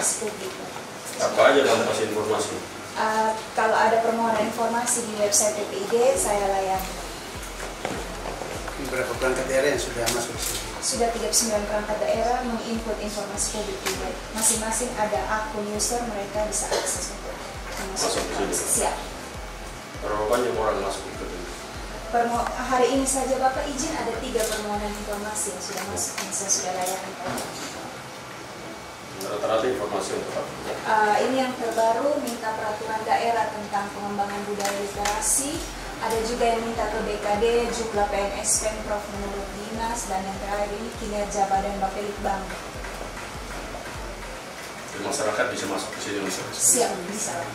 informasi publik. Apa aja kamu kasih informasi? Kalau ada permohonan informasi di website PPID, saya layani. Berapa perangkat daerah yang sudah masuk di sini? Sudah 39 perangkat daerah menginput informasi publik juga. Masing-masing ada akun user, mereka bisa akses untuk Masuk ke sini. Siap. Berapa banyak orang masuk itu? Hari ini saja Bapak izin ada 3 permohonan informasi yang sudah masuk, yang saya sudah layani. Rata-rata informasi untuk apa? Ini yang terbaru, minta peraturan daerah tentang pengembangan budaya literasi. Ada juga yang minta ke BKD, jumlah PNS Pemprov menurut dinas, dan yang terakhir ini kinerja Badan Bapelitbang. Masyarakat bisa masuk ke sini? Siap, bisa.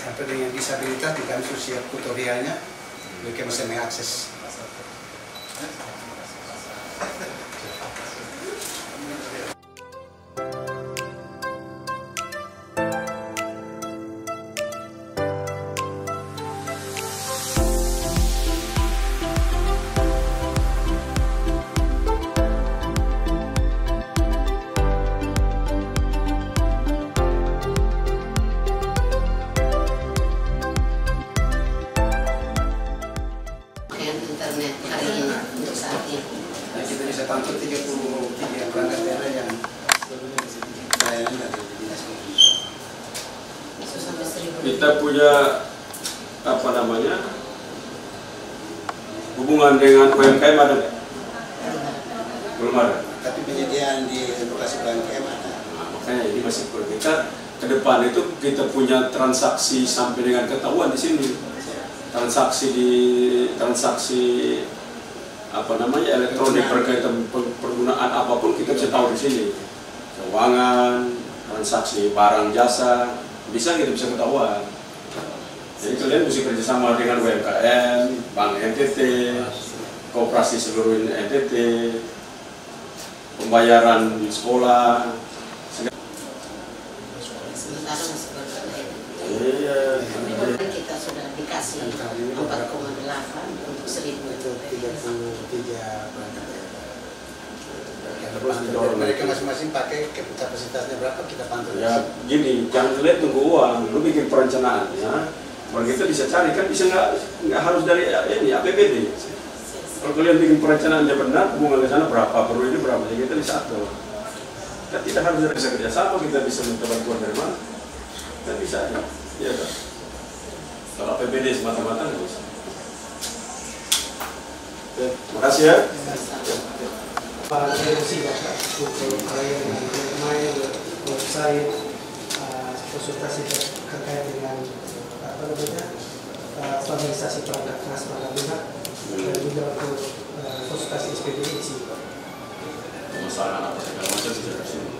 Sampai dengan disabilitas di kami sudah siap tutorialnya, mereka bisa mengakses. Internet hari ini untuk saat ini. Kita bisa pantau 33 perangkat daerah yang layanan dari dinas komunikasi. Sampai 1.000. Kita punya apa namanya hubungan dengan UMKM ada? Belum ada. Tapi penyediaan di lokasi UMKM ada. Nah, makanya ini masih perlu kita ke depan itu kita punya transaksi sampai dengan ketahuan di sini. Transaksi apa namanya elektronik berkaitan penggunaan apapun kita bisa tahu di sini. Keuangan, transaksi barang jasa, kita bisa ketahuan. Jadi kalian mesti kerjasama dengan UMKM, Bank NTT, Koperasi seluruh NTT, pembayaran di sekolah. Sementara masih berbeda. Iya. Kita sudah dikasih 4,8 untuk 1.000 Itu 33 perangkat daerah. Terus didorong. Mereka masing-masing pakai kapasitasnya berapa kita pantau. Ya gini, jangan lihat tunggu uang, lu bikin perencanaan ya. Kalau kita bisa cari kan bisa nggak harus dari ini APBD. Kalau kalian bikin perencanaan yang benar, hubungan ke sana berapa, perlu ini berapa, ya kita bisa atur. Kita tidak harus dari bisa kerjasama, kita bisa minta bantuan dari mana, kita bisa aja. Ya kan? Kalau APBD semata-mata nggak bisa. Oke, makasih ya. Para solusi Bapak untuk kalian yang main website konsultasi terkait dengan apa namanya stabilisasi perangkat transparan pihak dan juga untuk konsultasi SPDIC. Masalah apa segala macam bisa dari sini.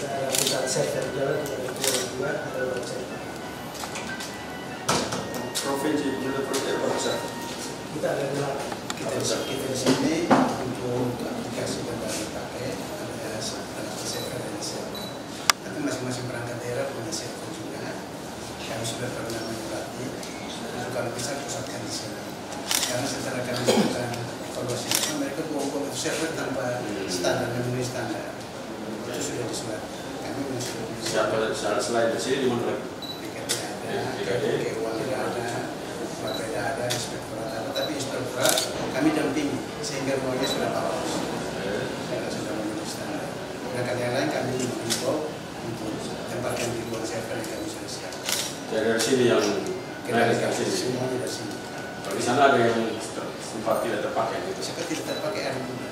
Ada pusat server jalan juga ada website. Provinsi juga provinsi. Kita ada Kita di sini untuk aplikasi yang baru pakai ada server dan server. Tapi masing-masing perangkat daerah punya server juga. Kami sudah pernah menyurati untuk kalau bisa pusatkan di sini. Karena setelah kami lakukan evaluasi itu mereka buang server tanpa standar, memenuhi standar. Itu sudah disurat. Kami sudah Selain dari sini di mana lagi? BKD ada, keuangan ada, Bapeda ada, inspektorat ada, tapi inspektorat kami dampingi sehingga semuanya sudah bagus, sudah memenuhi standar. Sedangkan yang lain kami mengimbau untuk tempatkan di ruang server yang kami sudah siap. Ya dari sini yang Kita sini semuanya dari sini. kalau di sana ada yang sempat tidak terpakai gitu. Seperti tidak terpakai ada juga.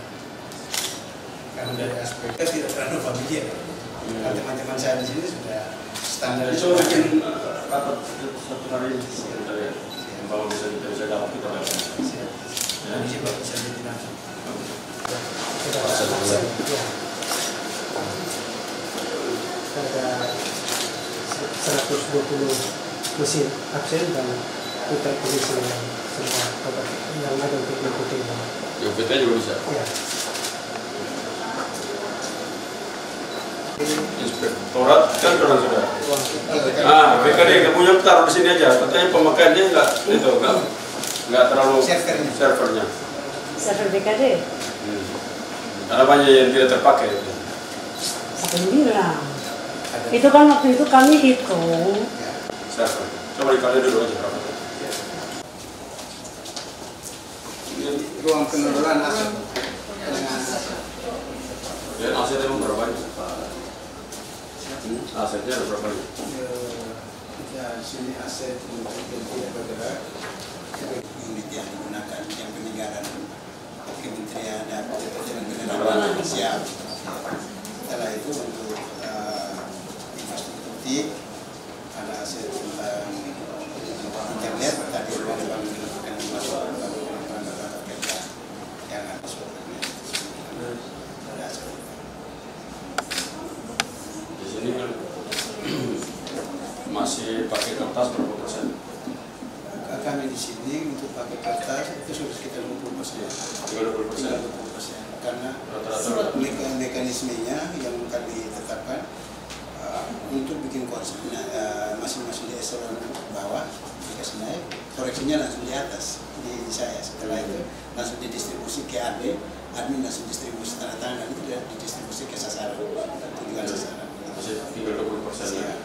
Karena dari aspek kita tidak terlalu familiar. Karena teman-teman saya di sini sudah standar. Jadi coba bikin rapat satu hari ini. Kita lihat. Kalau bisa dapat kita dapat. Kami coba bisa jadi langsung. ada 120 mesin absen dan kita pilih semua yang ada untuk mengikuti. UPT juga bisa. Ya. Inspektorat kan orang sudah. BKD nggak punya taruh di sini aja. Katanya pemakaiannya nggak terlalu servernya. Server BKD? Karena banyak yang tidak terpakai. 9. Itu kan waktu itu kami hitung. Siapa? Coba dikali dulu aja berapa. Ruang pengelolaan aset. Ya, asetnya emang berapa nih? Asetnya ada berapa nih? Ya, sini aset untuk tidak bergerak. Unit yang digunakan yang peninggalan Kementerian dan Pengelolaan siap. Setelah itu untuk infrastruktur ada aset tentang internet tadi ruang bangun dilakukan di perangkat kerja yang ada suratnya. Ada aset. Di sini kan masih pakai kertas berapa persen? Kami di sini untuk pakai kertas itu sudah sekitar 20%. 30%. Karena mekanismenya yang kami tetapkan untuk bikin konsep masing-masing di eselon bawah dikasih naik, koreksinya langsung di atas di saya. Setelah itu langsung didistribusi ke admin langsung distribusi tanda tangan dan itu didistribusi ke sasaran tujuan sasaran. Masih 30% ya.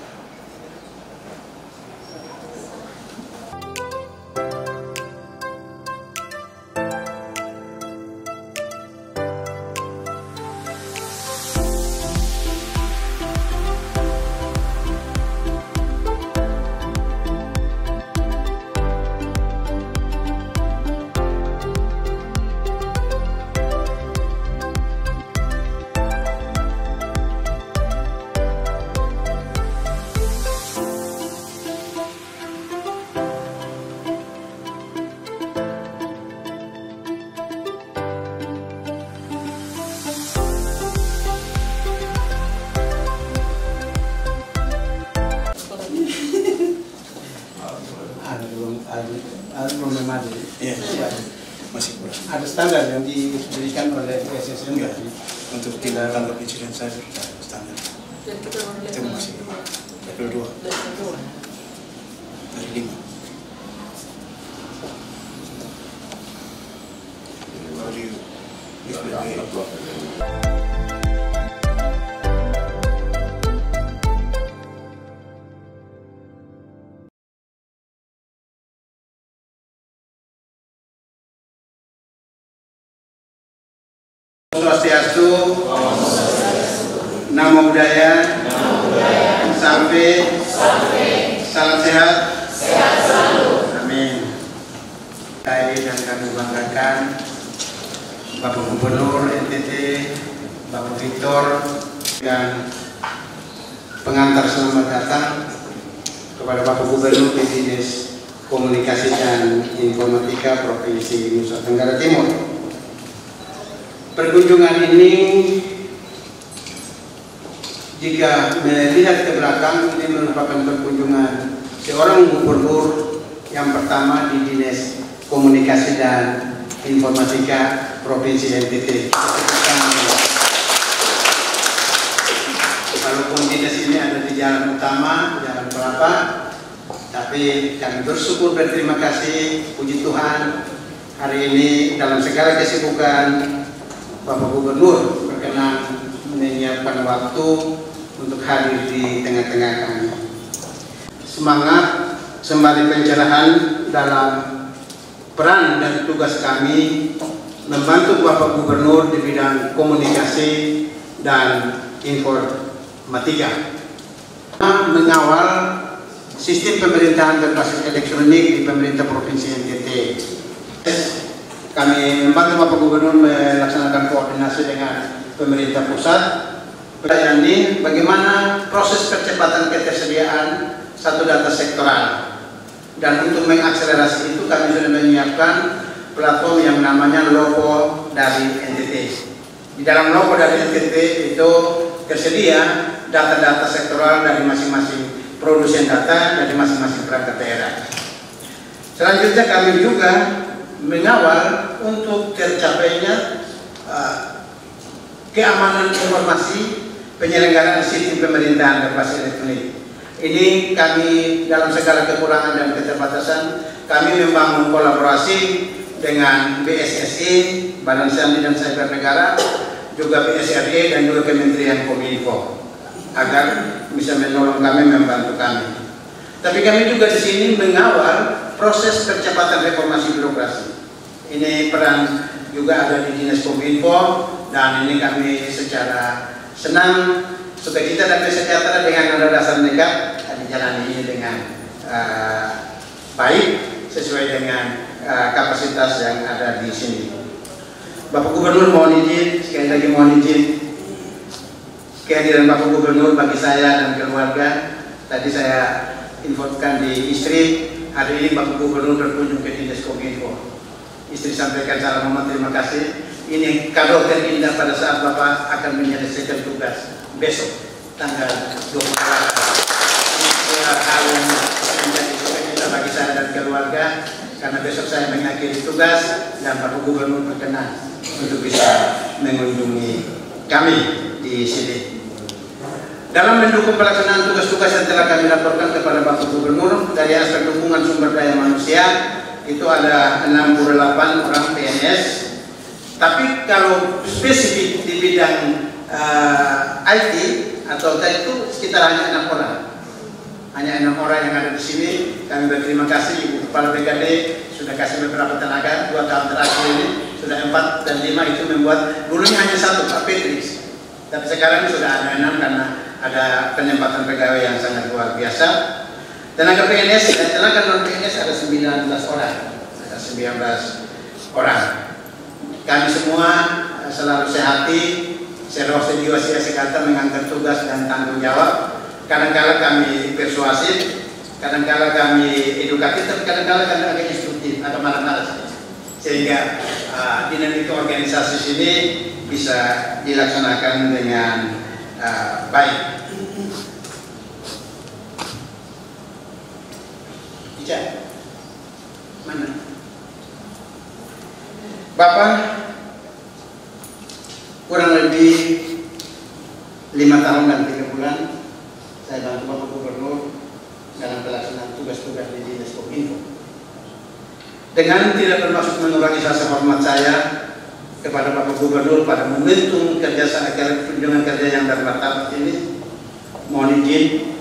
Iya, masih kurang. Ada standar yang diberikan oleh SSN nggak? Untuk tidak tanggap cicilan saya standar. Itu masih level 2 dari 5. Swastiastu, Namo Buddhaya, sampai, salam sehat, amin. Dan kami banggakan Bapak Gubernur NTT, Bapak Victor, dan pengantar selamat datang kepada Bapak Gubernur Dinas Komunikasi dan Informatika Provinsi Nusa Tenggara Timur. Perkunjungan ini jika melihat ke belakang ini merupakan perkunjungan seorang gubernur yang pertama di Dinas Komunikasi dan Informatika Provinsi NTT. Walaupun dinas ini ada di jalan utama, Jalan Kelapa, tapi kami bersyukur berterima kasih, puji Tuhan, hari ini dalam segala kesibukan Bapak Gubernur berkenan menyiapkan waktu untuk hadir di tengah-tengah kami. Semangat sembari pencerahan dalam peran dan tugas kami membantu Bapak Gubernur di bidang komunikasi dan informatika. Mengawal sistem pemerintahan berbasis elektronik di pemerintah Provinsi NTT. Kami membantu Bapak Gubernur melaksanakan koordinasi dengan pemerintah pusat. Pertanyaan ini bagaimana proses percepatan ketersediaan satu data sektoral. Dan untuk mengakselerasi itu kami sudah menyiapkan platform yang namanya Logo dari NTT. Di dalam Logo dari NTT itu tersedia data-data sektoral dari masing-masing produsen data dari masing-masing perangkat daerah. Selanjutnya kami juga mengawal untuk tercapainya keamanan informasi penyelenggaraan sistem pemerintahan berbasis elektronik. Ini kami dalam segala kekurangan dan keterbatasan kami membangun kolaborasi dengan BSSI, Badan Sandi dan Cyber Negara, juga BSRD dan juga Kementerian Kominfo. agar bisa menolong kami, membantu kami. Tapi kami juga di sini mengawal proses percepatan reformasi birokrasi. Ini peran juga ada di Dinas Kominfo, dan ini kami secara senang, sukacita dan sejahtera dengan ada dasar negara dijalani ini dengan baik sesuai dengan kapasitas yang ada di sini. Bapak Gubernur, mohon izin, sekali lagi mohon izin, kehadiran Bapak Gubernur bagi saya dan keluarga. Tadi saya infokan di istri, hari ini Bapak Gubernur berkunjung ke Dinas Kominfo. Istri sampaikan salam hormat, terima kasih. Ini kado terindah pada saat Bapak akan menyelesaikan tugas besok tanggal 28. Ini hal yang menjadi sukacita bagi saya dan keluarga, karena besok saya mengakhiri tugas dan Bapak Gubernur berkenan untuk bisa mengunjungi kami di sini. Dalam mendukung pelaksanaan tugas-tugas yang telah kami laporkan kepada Bapak Gubernur, dari aspek dukungan sumber daya manusia itu ada 68 orang PNS. Tapi kalau spesifik di bidang IT atau tech itu sekitar hanya 6 orang. Hanya 6 orang yang ada di sini. Kami berterima kasih Ibu Kepala BKD sudah kasih beberapa tenaga 2 tahun terakhir ini, sudah 4 dan 5 itu membuat, dulunya hanya 1 Pak Petris. Tapi sekarang sudah ada 6 karena ada penempatan pegawai yang sangat luar biasa. Tenaga PNS dan tenaga non PNS ada 19 orang. Ada 19 orang. Kami semua selalu sehati, serosa jiwa sia sekata mengantar tugas dan tanggung jawab. Kadang-kala kami persuasif, kadang-kala kami edukatif, tapi kadang-kala kami agak instruktif, agak marah-marah. Sehingga dinamika organisasi sini bisa dilaksanakan dengan baik. Ica, mana? Bapak kurang lebih 5 tahun dan 3 bulan saya bantu Bapak Gubernur dalam pelaksanaan tugas-tugas di Dinas Kominfo. Dengan tidak bermaksud mengurangi rasa hormat saya kepada Bapak Gubernur pada momentum kunjungan kerja yang bermartabat ini, mohon izin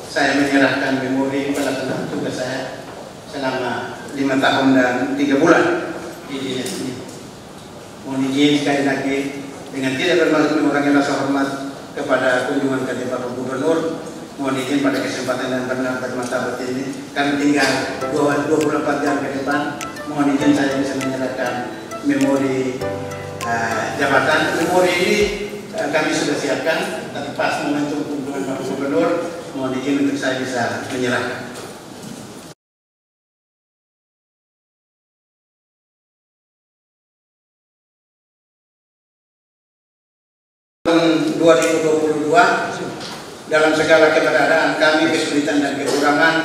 saya menyerahkan memori pelaksanaan tugas saya selama 5 tahun dan 3 bulan di dinas ini. Mohon izin sekali lagi dengan tidak bermaksud mengurangi rasa hormat kepada kunjungan kerja Bapak Gubernur, mohon izin pada kesempatan yang bermartabat ini, kami tinggal 24 jam ke depan, mohon izin saya bisa menyerahkan memori jabatan. Memori ini kami sudah siapkan, tapi pas momentum kunjungan Bapak Gubernur, mohon izin untuk saya bisa menyerahkan. Tahun 2022, dalam segala keberadaan kami, kesulitan dan kekurangan,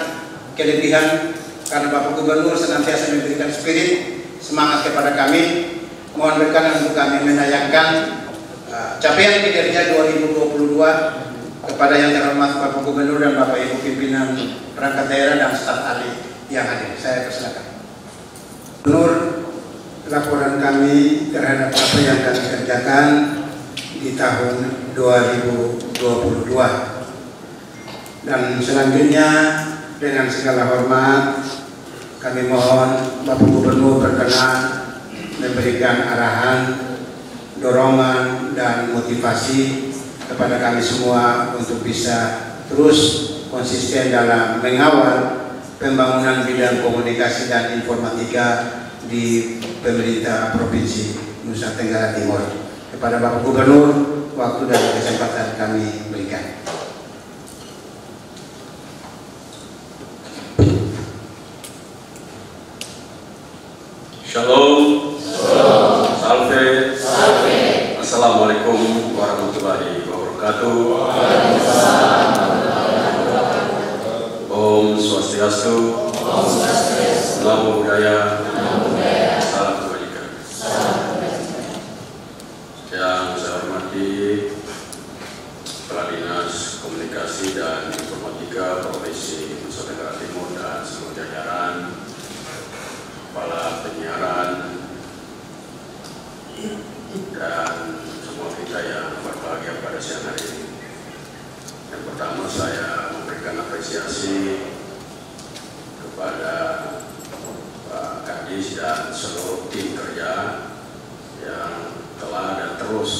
kelebihan, karena Bapak Gubernur senantiasa memberikan spirit, semangat kepada kami. Mohon berkenan untuk kami menayangkan capaian kinerja 2022 kepada yang terhormat Bapak Gubernur dan Bapak Ibu pimpinan perangkat daerah dan staf ahli yang hadir. Saya persilakan. Gubernur, laporan kami terhadap apa yang kami kerjakan di tahun 2022, dan selanjutnya dengan segala hormat kami mohon Bapak Gubernur berkenan memberikan arahan, dorongan dan motivasi kepada kami semua untuk bisa terus konsisten dalam mengawal pembangunan bidang komunikasi dan informatika di pemerintah Provinsi Nusa Tenggara Timur. Kepada Bapak Gubernur, waktu dan kesempatan kami berikan. Shalom. Salve. Assalamualaikum warahmatullahi wabarakatuh. Om Swastiastu. Namo Buddhaya. Salam kebajikan. Yang saya hormati Kepala Dinas Komunikasi dan Informatika Provinsi Nusa Tenggara Timur dan seluruh jajaran, kepala penyiaran, dan semua kita yang berbahagia pada siang hari ini. Pertama saya memberikan apresiasi kepada Pak Kadis dan seluruh tim kerja yang telah dan terus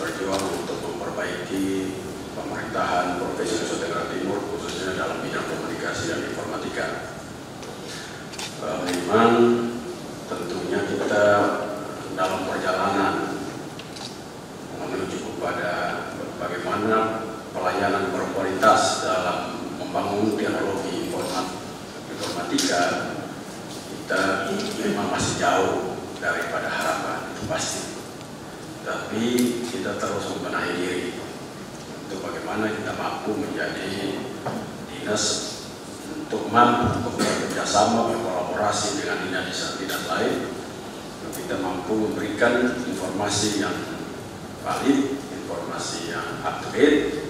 berjuang untuk memperbaiki pemerintahan Provinsi Nusa Tenggara Timur, khususnya dalam bidang komunikasi dan informatika. Memang tentunya kita dalam perjalanan menuju kepada bagaimana pelayanan berkualitas dalam membangun teknologi informatika, kita memang masih jauh daripada harapan, itu pasti. Tapi kita terus membenahi diri untuk bagaimana kita mampu menjadi dinas untuk mampu bekerjasama, berkolaborasi dengan dinas-dinas lain, untuk kita mampu memberikan informasi yang valid, informasi yang up to date,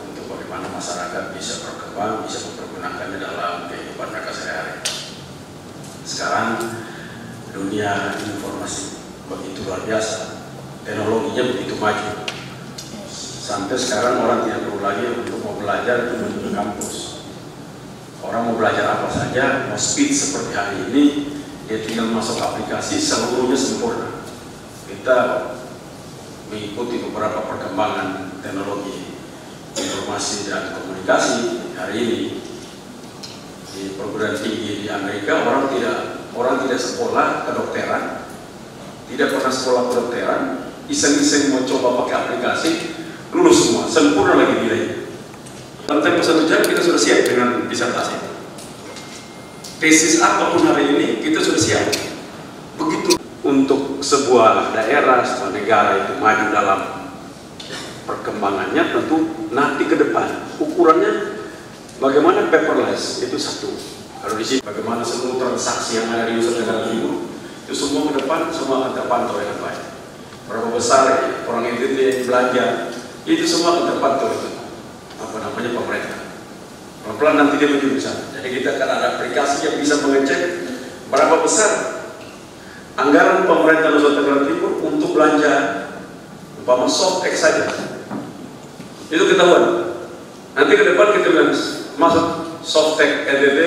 untuk bagaimana masyarakat bisa berkembang, bisa mempergunakannya dalam kehidupan mereka sehari-hari. Sekarang dunia informasi begitu luar biasa, teknologinya begitu maju, sampai sekarang orang tidak perlu lagi untuk mau belajar itu menuju ke kampus. Orang mau belajar apa saja, mau speed seperti hari ini, dia tinggal masuk aplikasi, seluruhnya sempurna. Kita mengikuti beberapa perkembangan teknologi informasi dan komunikasi hari ini. Di perguruan tinggi di Amerika orang tidak sekolah kedokteran, tidak pernah sekolah kedokteran, iseng-iseng mau coba pakai aplikasi, lulus semua, sempurna lagi nilainya. Dalam tempo 1 jam kita sudah siap dengan disertasi. Tesis apapun hari ini kita sudah siap. Begitu untuk sebuah daerah, sebuah negara itu maju dalam perkembangannya, tentu nanti ke depan ukurannya bagaimana paperless itu satu. Kalau di sini bagaimana seluruh transaksi yang ada di Nusa Tenggara Timur itu semua ke depan semua akan terpantau dengan baik. Berapa besar orang itu yang belanja itu semua akan terpantau itu pemerintah. Pelan-pelan nanti dia menuju ke sana. Jadi kita akan ada aplikasi yang bisa mengecek berapa besar anggaran pemerintah Nusa Tenggara Timur untuk belanja umpama softtek saja. Itu ketahuan. Nanti ke depan kita bilang masuk softtek NTT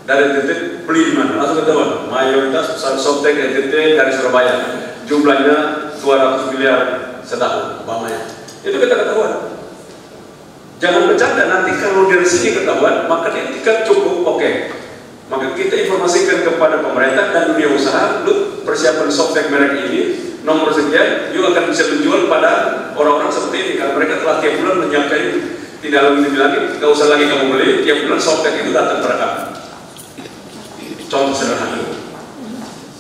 dari NTT beli di mana? Langsung ketahuan. Mayoritas softtek NTT dari Surabaya. Jumlahnya 200 miliar setahun umpamanya. Itu kita ketahuan. Jangan bercanda, nanti kalau dari sini ketahuan, maka dia tingkat cukup, oke. Maka kita informasikan kepada pemerintah dan dunia usaha, lu persiapan softtek merek ini, nomor sekian, you akan bisa menjual pada orang-orang seperti ini. Karena mereka telah tiap bulan menyiapkan itu. Tidak lagi, nggak usah lagi kamu beli, tiap bulan softtek itu datang pada kamu. Contoh sederhana.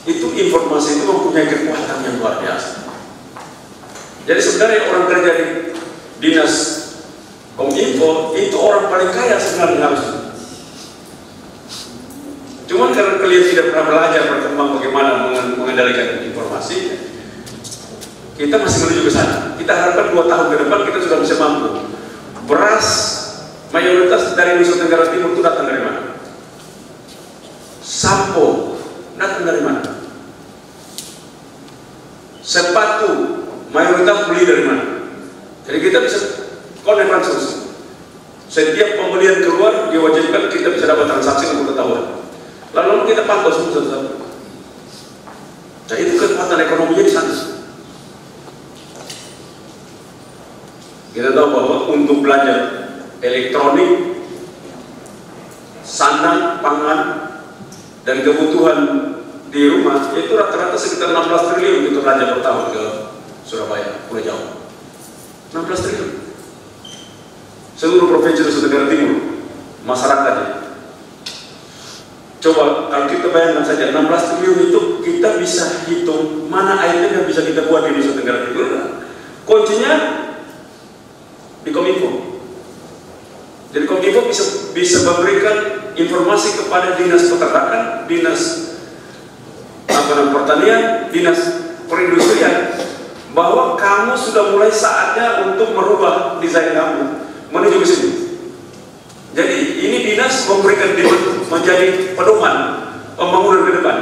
Itu informasi itu mempunyai kekuatan yang luar biasa. Jadi sebenarnya orang kerja di dinas Kominfo itu orang paling kaya sebenarnya harusnya. Cuman karena kalian tidak pernah belajar berkembang bagaimana mengendalikan informasi, kita masih menuju ke sana. Kita harapkan 2 tahun ke depan kita sudah bisa mampu. Beras mayoritas dari Nusa Tenggara Timur itu datang dari mana? Sampo datang dari mana? Sepatu mayoritas beli dari mana? Jadi kita bisa connect langsung. Setiap pembelian keluar diwajibkan kita bisa dapat transaksi untuk ketahuan. Lalu kita pantau semua. Nah itu kekuatan ekonominya di sana. Kita tahu bahwa untuk belanja elektronik, sandang, pangan, dan kebutuhan di rumah itu rata-rata sekitar 16 triliun untuk belanja per tahun ke Surabaya, Pulau Jawa. 16 triliun. Seluruh provinsi Nusa Tenggara Timur, masyarakatnya. Coba kalau kita bayangkan saja 16 triliun itu kita bisa hitung mana item yang bisa kita buat di Nusa Tenggara Timur. Kuncinya di Kominfo. Jadi Kominfo bisa memberikan informasi kepada dinas peternakan, dinas pertanian, dinas perindustrian bahwa kamu sudah mulai saatnya untuk merubah desain kamu menuju ke sini. Jadi ini dinas memberikan menjadi pedoman pembangunan ke depan.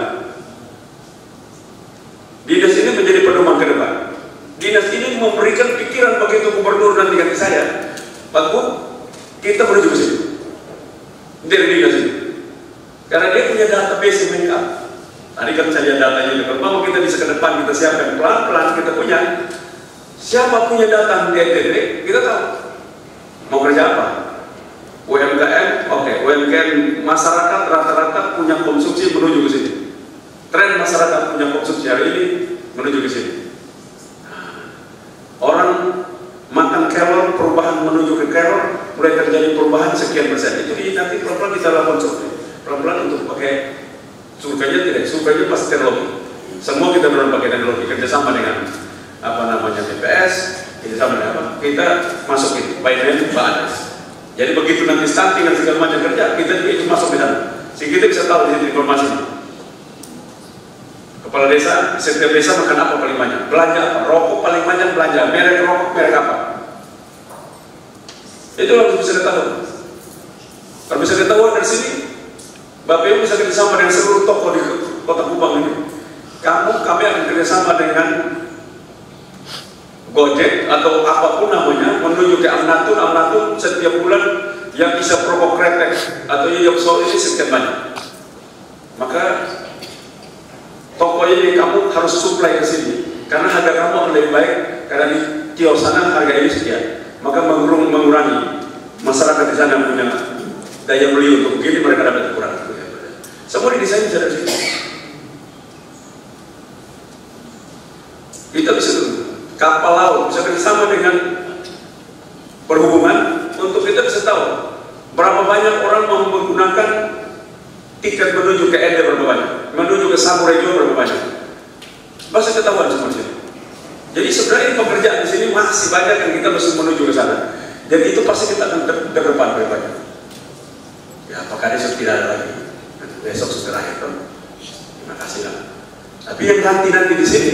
Dinas ini menjadi pedoman ke depan. Dinas dinas ini memberikan pikiran begitu gubernur dan ganti saya, Pak Bu, kita menuju ke sini dari dinas ini, karena dia punya database yang lengkap. Tadi kan saya lihat datanya, kalau kita bisa ke depan kita siapkan pelan-pelan, kita punya siapa punya data di NTT, kita tahu mau kerja apa. UMKM, oke, UMKM masyarakat rata-rata punya konsumsi menuju ke sini. Tren masyarakat punya konsumsi hari ini menuju ke sini. Orang makan kelor, perubahan menuju ke kelor, mulai terjadi perubahan sekian persen. Itu nanti pelan-pelan kita lakukan survei. Pelan-pelan untuk pakai surveinya tidak, surveinya pasti teknologi. Semua kita berani pakai teknologi, kerjasama dengan apa namanya BPS, kerjasama dengan apa? Kita masukin by name, by address. Jadi begitu nanti stunting dan segala macam kerja, kita juga itu masuk ke dalam. Sehingga kita bisa tahu di situ informasinya. Kepala desa, setiap desa makan apa paling banyak? Belanja apa? Rokok paling banyak belanja. Merek rokok, merek apa? Itu harus bisa diketahui. Kalau bisa diketahui dari sini, Bapak Ibu bisa kerjasama dengan seluruh toko di Kota Kupang ini. Kami akan kerjasama dengan Gojek atau apapun namanya menuju ke Amnatun setiap bulan yang bisa promo kretek atau yang soal ini sekian banyak. Maka toko ini kamu harus supply ke sini karena harga kamu akan lebih baik karena di kios sana harga ini sekian. Maka mengurangi masyarakat di sana punya daya beli untuk begini mereka dapat kurang. Semua didesain bisa dari sini. Kita bisa kapal laut bisa bersama dengan perhubungan untuk kita bisa tahu berapa banyak orang mau menggunakan tiket menuju ke Ende berapa banyak, menuju ke Samurejo berapa banyak, pasti ketahuan semua sini. Jadi sebenarnya pekerjaan di sini masih banyak yang kita mesti menuju ke sana. Dan itu pasti kita akan terdepan lebih banyak. Ya, apakah besok tidak ada lagi? Besok sudah terakhir kan? Terima kasih lah. Tapi yang nanti di sini.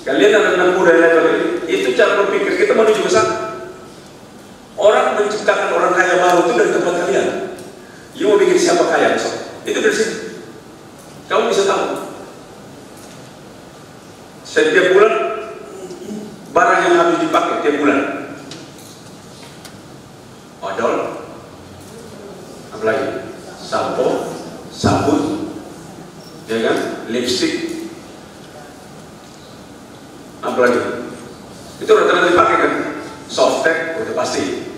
Kalian anak-anak muda level ini, itu cara berpikir kita menuju ke sana. Orang menciptakan orang kaya baru itu dari tempat kalian. You mau bikin siapa kaya besok? Itu dari sini. Kamu bisa tahu. Setiap bulan barang yang harus dipakai tiap bulan. Odol, apalagi sampo, sabun, ya kan, lipstick. Apalagi itu rata-rata dipakai kan, softtek udah pasti.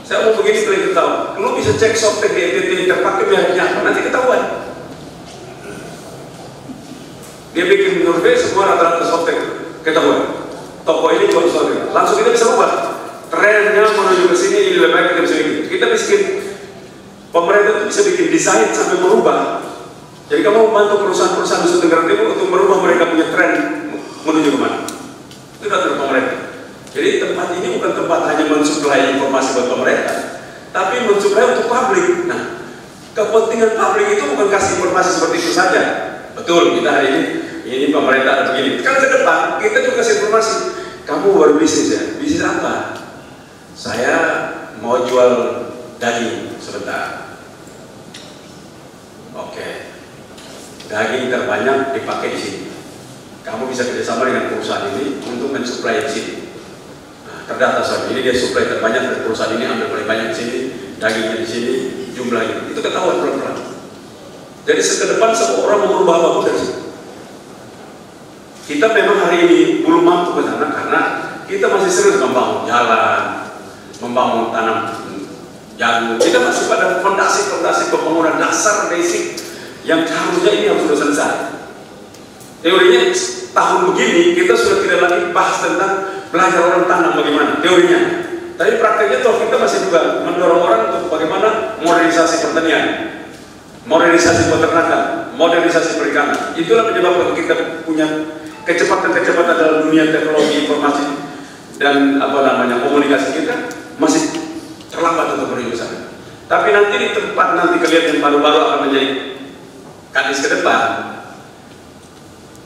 Saya mau begini kalian tahu, lu bisa cek softtek di NTT terpakai mereknya apa, nanti ketahuan. Dia bikin survei semua rata-rata softtek ketahuan. Toko ini jual softtek, langsung kita bisa ubah. Trennya menuju ke sini ini lebih baik kita bisa bikin. Kita bikin pemerintah itu bisa bikin desain sampai merubah. Jadi kamu membantu perusahaan-perusahaan Nusa Tenggara Timur untuk merubah mereka punya tren menuju kemana. Itu dari pemerintah. Jadi tempat ini bukan tempat hanya mensuplai informasi buat pemerintah, tapi mensuplai untuk publik. Nah, kepentingan publik itu bukan kasih informasi seperti itu saja. Betul, kita hari ini pemerintah ada begini. Kan ke depan kita juga kasih informasi. Kamu baru bisnis ya? Bisnis apa? Saya mau jual daging sebentar. Oke. Daging terbanyak dipakai di sini. Kamu bisa kerjasama dengan perusahaan ini untuk mensuplai di sini. Nah, terdata soal ini dia suplai terbanyak dari perusahaan ini, ambil paling banyak di sini, dagingnya di sini, jumlahnya. Itu ketahuan pelan-pelan. Jadi ke depan semua orang mau merubah apapun dari sini. Kita memang hari ini belum mampu ke sana karena kita masih serius membangun jalan, membangun tanam jagung. Kita masih pada fondasi pembangunan dasar basic yang harusnya ini harus sudah selesai. Teorinya tahun begini kita sudah tidak lagi bahas tentang belajar orang tanam bagaimana teorinya. Tapi prakteknya toh kita masih juga mendorong orang untuk bagaimana modernisasi pertanian, modernisasi peternakan, modernisasi perikanan. Itulah penyebab kita punya kecepatan dalam dunia teknologi informasi dan komunikasi kita masih terlambat untuk menuju ke sana. Tapi nanti di tempat nanti kalian yang baru-baru akan menjadi kadis ke depan,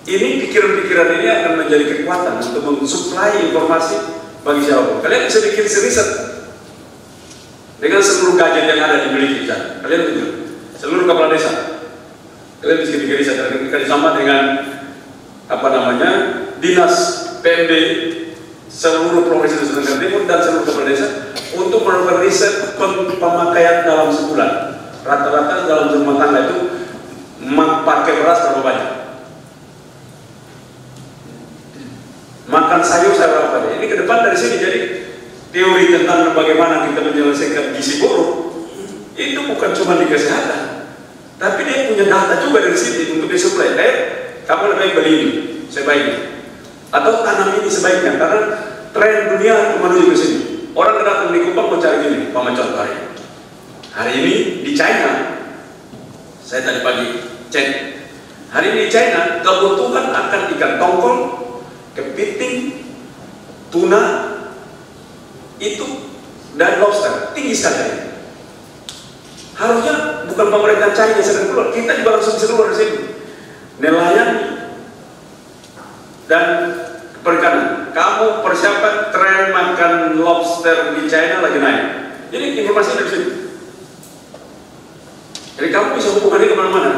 ini pikiran-pikiran ini akan menjadi kekuatan untuk mensuplai informasi bagi siapapun. Kalian bisa bikin riset dengan seluruh gadget yang ada dimiliki. Kalian tunjuk seluruh kepala desa. Kalian bisa bikin riset kerjasama dengan dinas PMD seluruh provinsi Nusa Tenggara Timur dan seluruh kepala desa untuk melakukan riset pemakaian dalam sebulan. Rata-rata dalam rumah tangga itu pakai beras berapa banyak, makan sayur berapa banyak. Ini ke depan dari sini jadi teori tentang bagaimana kita menyelesaikan gizi buruk itu bukan cuma di kesehatan, tapi dia punya data juga dari sini untuk disuplai. Kamu lebih baik beli ini sebaiknya, atau tanam ini sebaiknya, karena tren dunia menuju ke sini. Orang datang di Kupang mau cari gini, contoh hari ini di China, saya tadi pagi cek, hari ini di China kebutuhan akan ikan tongkol, kepiting, tuna itu dan lobster tinggi sekali. Harusnya bukan pemerintah China yang sedang keluar, kita juga langsung bisa keluar dari sini. Nelayan dan perikanan, kamu persiapan tren makan lobster di China lagi naik. Jadi informasi dari sini. Jadi kamu bisa hubungan ini kemana-mana.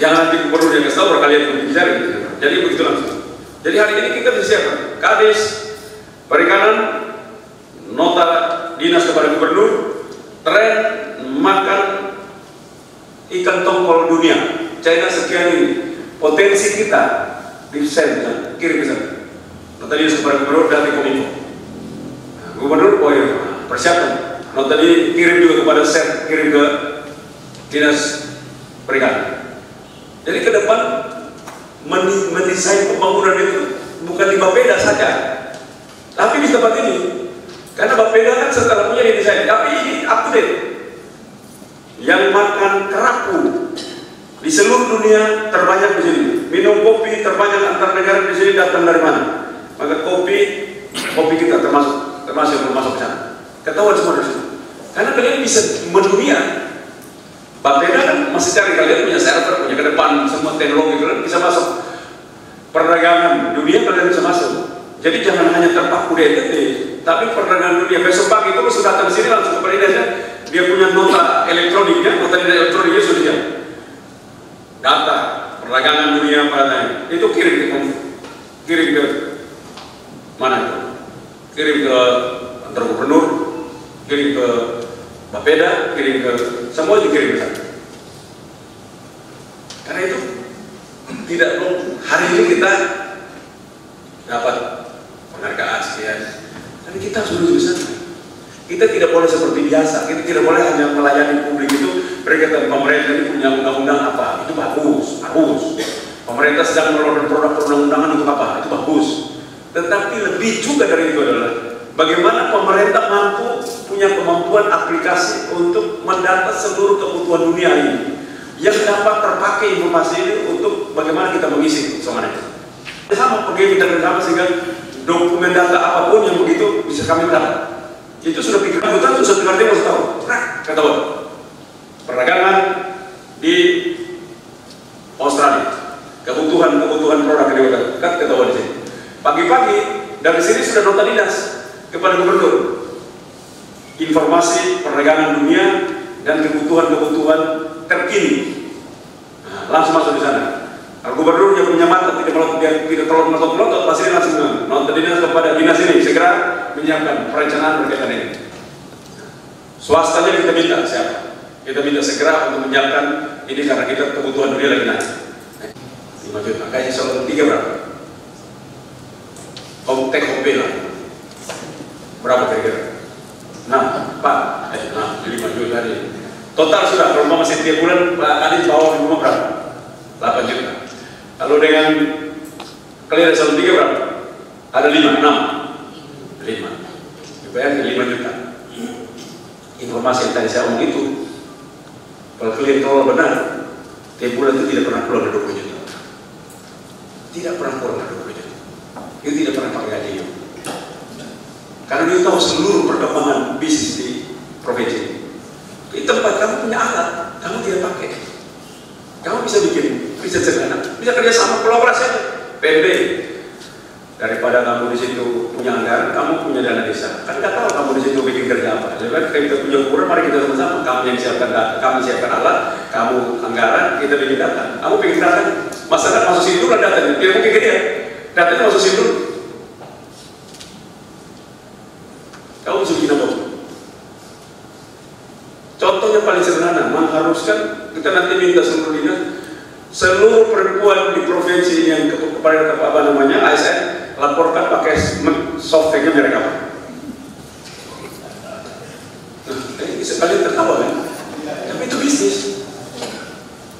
Jangan nanti perlu yang kasih tahu kalian untuk bicara gitu. Jadi begitu langsung. Jadi hari ini kita bisa siapkan Kadis Perikanan, nota dinas kepada gubernur, tren makan ikan tongkol dunia. China sekian ini. Potensi kita di sana, kirim ke sana. Nota dinas kepada gubernur dari Kominfo. Gubernur, persiapan. Nota ini kirim juga kepada set, kirim ke dinas perikanan. Jadi ke depan mendesain pembangunan itu bukan di Bapeda saja, tapi di tempat ini. Karena Bapeda kan setelah punya desain, tapi ini up to date. Yang makan kerapu di seluruh dunia terbanyak di sini. Minum kopi terbanyak antar negara di sini datang dari mana? Maka kopi kita termasuk ke sana. Ketahuan semua dari sini. Karena kalian bisa mendunia. Bapeda kan masih cari, kalian punya server, punya ke depan semua teknologi, kalian bisa masuk perdagangan dunia, kalian bisa masuk. Jadi jangan hanya terpaku di NTT, tapi perdagangan dunia. Besok pagi itu sudah datang ke sini langsung ke Perdesanya, dia punya nota elektroniknya, nota elektroniknya sudah siap. Data perdagangan dunia pada itu kirim ke mana itu? Kirim ke antar gubernur, kirim ke Bapeda, kirim ke semua dikirim ke sana. Karena itu tidak hari ini kita dapat penghargaan sekian, tapi kita harus menuju ke sana. Kita tidak boleh seperti biasa. Kita tidak boleh hanya melayani publik itu. Berkata pemerintah ini punya undang-undang apa? Itu bagus. Pemerintah sedang mengeluarkan produk perundang-undangan untuk apa? Itu bagus. Tetapi lebih juga dari itu adalah bagaimana pemerintah mampu punya kemampuan aplikasi untuk mendata seluruh kebutuhan dunia ini yang dapat terpakai informasi ini untuk bagaimana kita mengisi semuanya. Sama pergi kita bersama sehingga dokumen data apapun yang begitu bisa kami dapat. Itu sudah pikiran kita, sudah dengar dia tahu. Ketahuan. Perdagangan di Australia, kebutuhan produk yang kan ketahuan di sini. Pagi-pagi dari sini sudah nota dinas kepada gubernur, informasi perdagangan dunia dan kebutuhan terkini. Nah, langsung masuk di sana. Kalau gubernur yang punya mata tidak terlalu melotot, pasti langsung nota dinas kepada dinas ini segera menyiapkan perencanaan berkaitan ini. Swastanya kita minta siapa? Kita minta segera untuk menyiapkan ini karena kita kebutuhan dunia lagi naik. 5 juta. Kayaknya soal 3 berapa? Komtek OP lah. Berapa kira-kira? 6, Pak. 5 juta tadi. Total sudah, kalau masih tiap bulan Pak Adit bawa rumah berapa? 8 juta. Kalau dengan kalian soal 3 berapa? Ada 5, 5. Dibayar 5 juta. Informasi yang tadi saya omong itu, kalau kalian tahu benar, tiap bulan itu tidak pernah keluar dari 20 juta. Tidak pernah keluar dari 20 juta. Itu tidak pernah pakai gaji. Karena dia tahu seluruh perkembangan bisnis di provinsi. Di tempat kamu punya alat, kamu tidak pakai. Kamu bisa bikin riset sederhana, bisa kerjasama kolaborasi aja. PNB. Daripada kamu di situ punya anggaran, kamu punya dana desa. Kan nggak tahu kamu di situ bikin kerja apa. Jadi kita punya ukuran, mari kita sama-sama. Kamu yang siapkan data, kamu siapkan alat, kamu anggaran, kita bikin data. Kamu bikin data, masyarakat masuk situ lah datanya. Tidak mungkin dia, datanya masuk situ. rokok itu sudah bau. Contohnya paling sederhana, mengharuskan kita nanti minta seluruh dinas, seluruh perempuan di provinsi yang kepada apa namanya ASN laporkan pakai software-nya merek apa. Nah, ini sekalian tertawa kan? Tapi itu bisnis.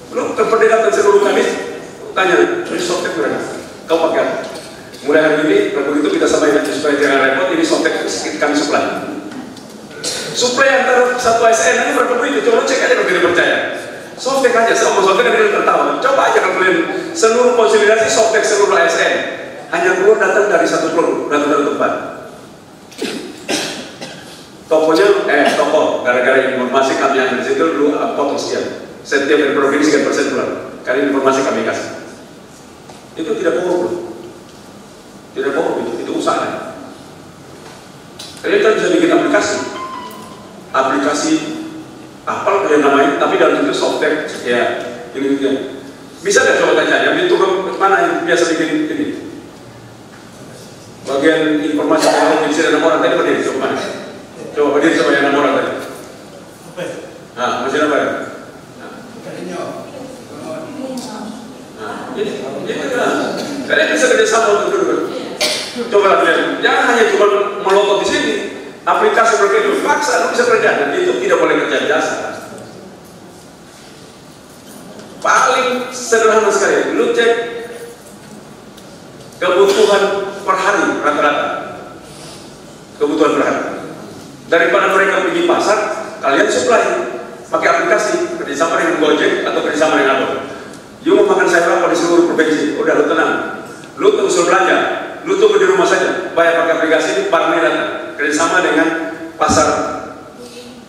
Lu keperdekatan seluruh kami tanya, ini software mereka, kau pakai apa? Mulai hari ini, begitu kita sampaikan supaya jangan repot, ini software kami supply. Supply antara satu ASN ini berapa duit? Coba cek aja kalau tidak percaya. Software aja, sama software kan kita tertawa. Coba aja kalau kalian seluruh konsolidasi software seluruh ASN hanya keluar datang dari satu produk, datang dari tempat. Tokonya, toko, gara-gara informasi kami yang di situ dulu potong sekian. Setiap dari provinsi sekian persen keluar. Karena informasi kami kasih. Itu tidak bohong, tidak bohong itu usaha. Kalian kan bisa bikin aplikasi apa kalian namanya, tapi dalam bentuk software ya ini. Bisa nggak coba tanya, yang itu mana yang biasa bikin ini? Bagian informasi yang bisa ada orang tadi berdiri, coba mana? Coba berdiri sama yang 6 orang tadi. Apa itu? Nah, masih apa ya? Kalian bisa kerjasama untuk dulu. Coba lihat, jangan hanya cuma melotot di sini. Aplikasi begitu, paksa lu bisa kerja dan itu tidak boleh kerja biasa. Paling sederhana sekali, lu cek kebutuhan per hari rata-rata. Kebutuhan per hari. Daripada mereka pergi pasar, kalian supply pakai aplikasi kerjasama dengan Gojek atau kerjasama dengan apa? You mau makan sayur apa di seluruh provinsi? Udah lu tenang, lu terus belanja, lu tunggu di rumah saja, bayar pakai aplikasi ini, barangnya datang. Kerjasama dengan pasar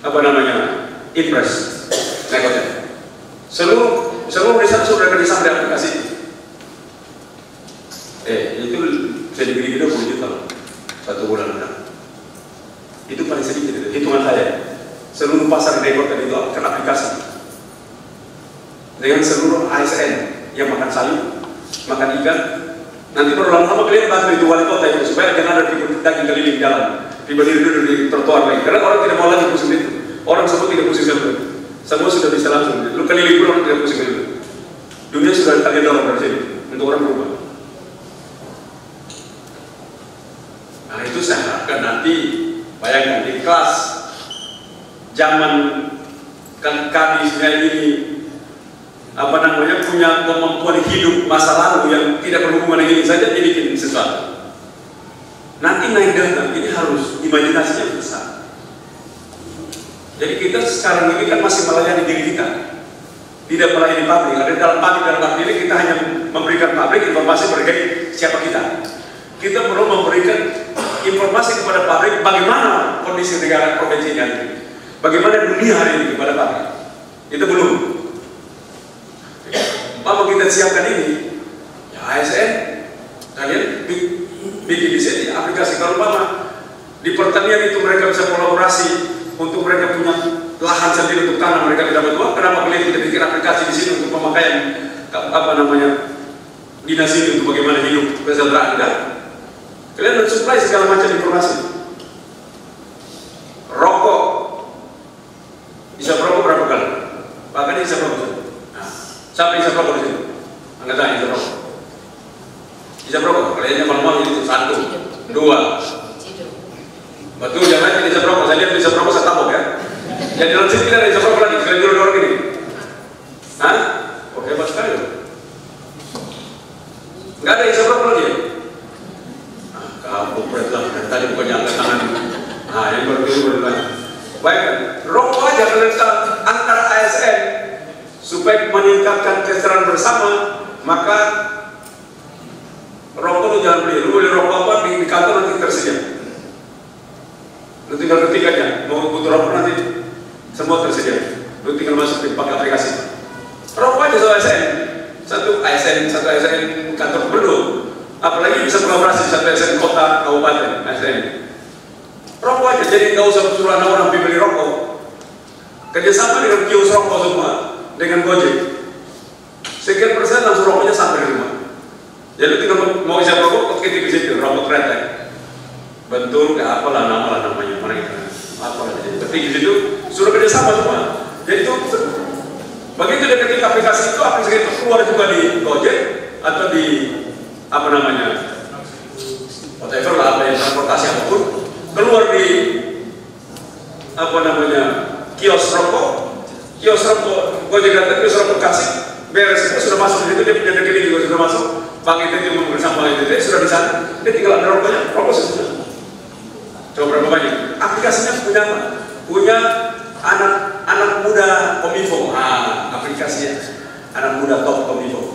apa namanya Impres, Gojek. Seluruh desa sudah kerjasama dengan aplikasi. Itu bisa dibeli 20 juta satu bulan udah. Itu paling sedikit, hitungan saya. Seluruh pasar Gojek itu akan aplikasi. Dengan seluruh ASN yang makan sayur, makan ikan, nanti baru lama-lama kalian bantu itu wali kota itu supaya jangan ada daging keliling jalan, diberdiri dulu di trotoar lagi. Karena orang tidak mau lagi pusing itu, orang semua tidak pusing itu, semua sudah bisa langsung. Lu keliling pun orang tidak pusing itu. Dunia sudah kalian dorong dari sini untuk orang berubah. Nah itu saya harapkan nanti bayangkan di kelas zaman kami ini apa namanya punya kemampuan hidup masa lalu yang tidak berhubungan dengan ini saja dia bikin sesuatu. Nanti naik data ini harus imajinasinya besar. Jadi kita sekarang ini kan masih melayani diri kita, tidak melayani pabrik. Ada dalam pabrik ini kita hanya memberikan pabrik informasi terkait siapa kita. Kita perlu memberikan informasi kepada pabrik bagaimana kondisi negara provinsi ini, bagaimana dunia hari ini kepada pabrik. Itu belum. Apa kita siapkan ini? Ya ASN, kalian bikin di sini aplikasi. Kalau Mama di pertanian itu mereka bisa kolaborasi untuk mereka punya lahan sendiri untuk tanam, mereka tidak berdua. Kenapa kalian tidak bikin aplikasi di sini untuk pemakaian apa namanya dinas ini untuk bagaimana hidup kesejahteraan kita? Kalian mensuplai segala macam informasi. Rokok bisa rokok berapa kali? Bahkan bisa rokok. Siapa yang bisa rokok di sini? Angkat tangan bisa rokok. Bisa rokok. Kalian malam-malam itu 1, 2. Betul, jangan tidak bisa rokok. Saya lihat bisa rokok saya tabok ya. Yang dalam sini tidak ada bisa rokok lagi. Kalian dulu orang ini. Hah? Oke, hebat sekali loh. Nggak ada bisa rokok lagi ya? Kamu beratlah. Tadi bukannya angkat tangan. Nah, yang baru baik, rokok aja kalian antara ASN supaya meningkatkan kesejahteraan bersama, maka rokok itu jangan beli. Lu beli rokok apa di kantor nanti tersedia. Lu tinggal ketik aja, mau butuh rokok nanti semua tersedia. Lu tinggal masukin pakai aplikasi. Rokok aja satu ASN, satu ASN kantor gubernur. Apalagi bisa kolaborasi satu ASN kota, kabupaten, ASN. Rokok aja, jadi nggak usah suruh anak orang beli rokok. Kerjasama dengan kios rokok semua. Dengan Gojek, sekian persen langsung rokoknya sampai di rumah. Jadi tinggal mau isi rokok, ketik di situ, rokok kereta. bentuk apalah namanya mereka apalah. Tapi di situ sudah kerjasama semua. Jadi itu begitu dia ketik aplikasi itu keluar juga di Gojek atau di apa namanya whatever lah, apa yang transportasi apapun, keluar di apa namanya kios rokok Gojek datang kios rokok kasih beres, itu sudah masuk di situ, dia punya rekening juga sudah masuk, bank itu yang bersama itu dia sudah di sana, dia tinggal ada rokoknya, rokok sudah. Coba berapa banyak? Aplikasinya punya apa? Punya anak muda Kominfo, aplikasinya anak muda top Kominfo.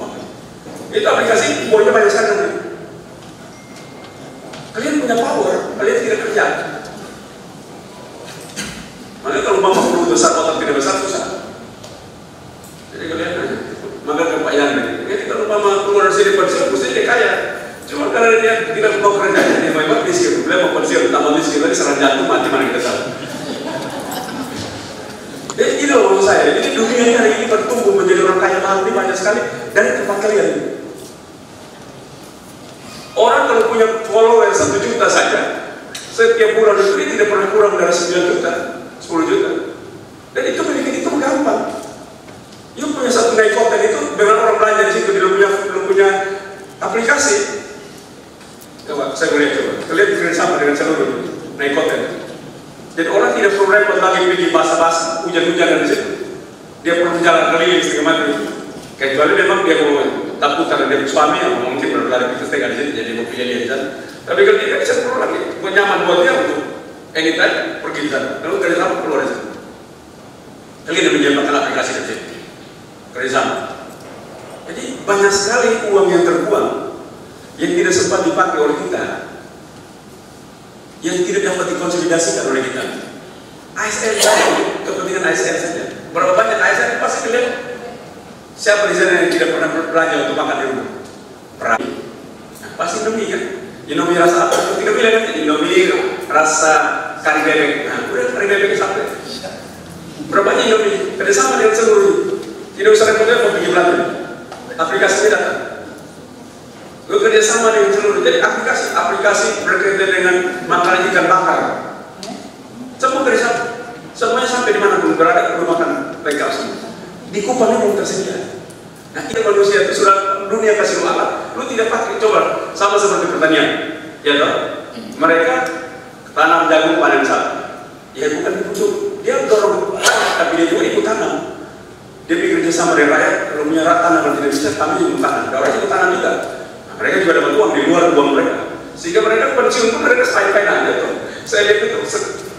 Itu aplikasi punya banyak sekali. Kalian punya power, kalian tidak kerja. Makanya kalau mama perlu besar atau tidak besar susah. Jadi kalian maka ke Pak Yan, kalau mama keluar dari sini pensiun, mesti dia kaya. Cuma karena dia tidak mau kerja, dia memang miskin. Beliau mau pensiun, tambah miskin lagi, serang jantung mati, mana kita tahu. Jadi itu loh saya. Jadi dunia hari ini bertumbuh menjadi orang kaya lalu ini banyak sekali dari tempat kalian. Orang kalau punya follower 1 juta saja, setiap bulan itu dia tidak pernah kurang dari 9 juta, 10 juta. Dan itu memang itu gampang. You punya satu Nikotin itu, dengan orang belanja di situ belum punya aplikasi. Coba, saya boleh coba. Kalian bikin sama dengan seluruh Nikotin. Jadi orang tidak perlu repot lagi pergi basah-basah, hujan-hujan di situ. Dia perlu jalan keliling setengah mati. Kecuali memang dia mau takut karena dia suami yang mungkin berlari ke setengah di situ, jadi mau pilih dia di sana. Tapi kalau dia bisa perlu lagi, buat nyaman buat dia untuk anytime pergi di sana. Lalu kerjasama keluar di sana. Kalian menjalankan aplikasi di situ. Kerjasama. Jadi banyak sekali uang yang terbuang yang tidak sempat dipakai oleh kita, yang tidak dapat dikonsolidasikan oleh kita. ASN saja, kepentingan ASN saja. Berapa banyak ASN pasti kalian? Siapa di sana yang tidak pernah belanja untuk makan di rumah? Pernah? Nah, pasti Indomie kan? Indomie rasa apa? Tidak bilang kan? Indomie rasa kari bebek. Nah, udah kari bebek sampai. Berapa banyak Indomie? Kerjasama dengan seluruh. Tidak usah repot-repot mau pergi belanja. Aplikasinya datang. Lu kerjasama dengan seluruh. Jadi aplikasi berkaitan dengan makanan ikan bakar. Semua kerjasama. Semuanya sampai di mana pun berada, lu makan lengkap semua. Di Kupang yang tersedia. Nah, kita manusia itu sudah dunia kasih lu alat, lu tidak pakai. Coba sama seperti pertanian, ya toh? Mereka tanam jagung panen sapi. Ya bukan dibutuh, dia dorong, tapi dia juga ikut tanam. Dia bekerja sama dengan rakyat, kalau punya tanah kalau tidak bisa, kami juga tanam. Orang itu tanam juga. Nah, mereka juga dapat uang di luar uang mereka, sehingga mereka pensiun pun mereka fine-fine aja tuh. Saya lihat itu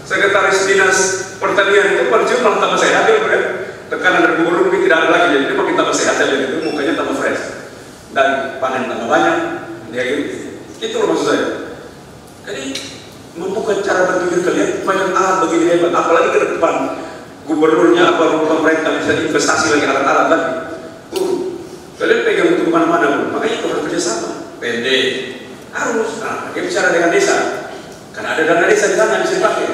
sekretaris dinas pertanian itu pensiun malah tambah sehat ya, mereka. Tekanan dari gubernur tidak ada lagi, jadi dia makin tambah sehat saja gitu, mukanya tambah fresh dan panen tambah banyak, ya gitu. Itu loh maksud saya. Jadi membuka cara berpikir kalian banyak alat begini hebat, apalagi ke depan gubernurnya apa pemerintah bisa investasi lagi alat-alat lagi. Kalian pegang untuk kemana-mana pun, makanya itu harus kerjasama. PD harus, dia bicara dengan desa, karena ada dana desa di sana bisa dipakai.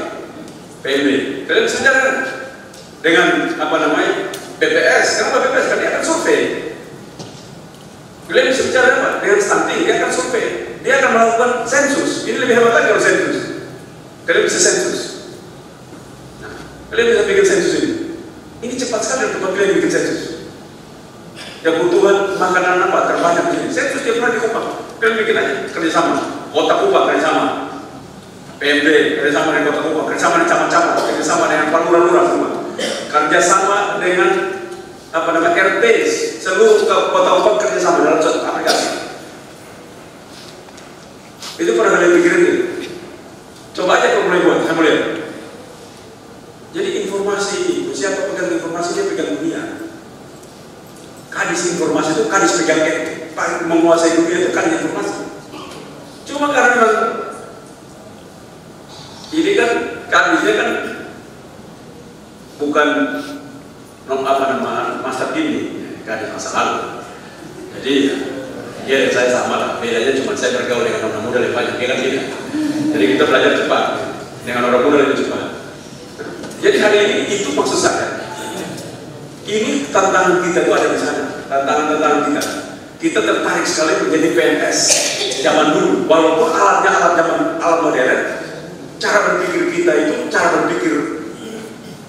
PD, kalian bisa jalan dengan apa namanya BPS. Kenapa BPS? Karena dia akan survei. Kalian bisa bicara apa? Dengan stunting, dia akan survei. Dia akan melakukan sensus. Ini lebih hebat lagi kalau sensus. Kalian bisa sensus. Nah, kalian bisa bikin sensus ini. Ini cepat sekali untuk kalian bikin sensus. Kebutuhan makanan apa terbanyak di sini. Sensus dia pernah di Kupang. Kalian bikin aja kerjasama. Kota Kupang kerjasama. PMD kerjasama dengan Kota Kupang, kerjasama dengan camat-camat, kerjasama dengan lurah-lurah semua. Kerjasama dengan apa namanya RT seluruh kota Kupang kerjasama dalam satu aplikasi. Itu pernah kalian pikirin gitu? Coba aja kalau mulai buat, saya mau lihat. Jadi informasi, siapa pegang informasi dia pegang dunia. Kadis informasi itu kadis pegang menguasai dunia itu kadis informasi. Cuma karena ini kan kadisnya kan bukan apa nama masa kini, kadis masa lalu. Jadi ya saya sama lah, bedanya cuma saya bergaul dengan orang muda lebih banyak, ya kan tidak. Jadi kita belajar cepat dengan orang muda lebih cepat. Jadi hari ini itu maksud saya. Ini tantangan kita itu ada di sana, tantangan kita. Kita tertarik sekali menjadi PNS. zaman dulu, walaupun alatnya alat modern, cara berpikir kita itu cara berpikir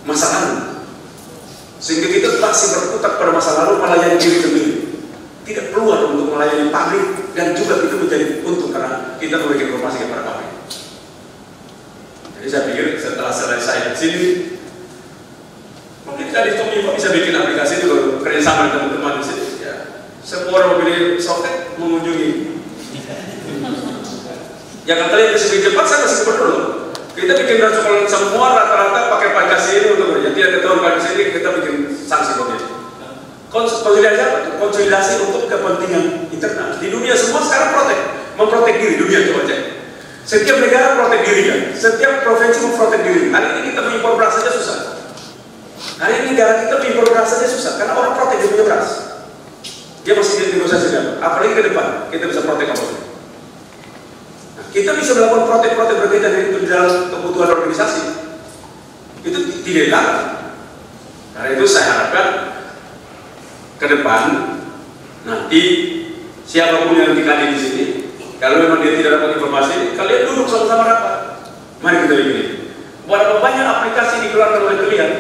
masa lalu, sehingga kita masih berkutat pada masa lalu melayani diri sendiri, tidak keluar untuk melayani pabrik, dan juga itu menjadi untung karena kita memberikan informasi kepada pabrik. Jadi saya pikir setelah selesai di sini, mungkin dari Kominfo bisa bikin aplikasi itu kerjasama dengan teman-teman di sini. Ya, semua orang memilih software mengunjungi. Ya kan kalian bisa bikin cepat, saya masih gubernur. Kita bikin rasukan semua rata-rata pakai aplikasi ini untuk kerja. Tidak ketahuan aplikasi ini kita bikin sanksi COVID. Konsolidasi apa? Konsolidasi untuk kepentingan internal. Di dunia semua sekarang memprotek diri dunia, coba cek. Setiap negara protek dirinya, setiap provinsi memprotek diri. Hari ini kita mengimpor beras saja susah. Hari ini negara kita mengimpor beras saja susah karena orang protek dia punya beras. Dia masih negosiasi dengan. Apalagi ke depan kita bisa protek apa? Kita bisa melakukan protek-protek berkaitan dengan itu di dalam kebutuhan organisasi. Itu tidak dilarang. Karena itu saya harapkan ke depan nanti siapapun yang dikali di sini, kalau memang dia tidak dapat informasi, kalian duduk sama-sama rapat. Mari kita bikin. Berapa banyak aplikasi dikeluarkan oleh kalian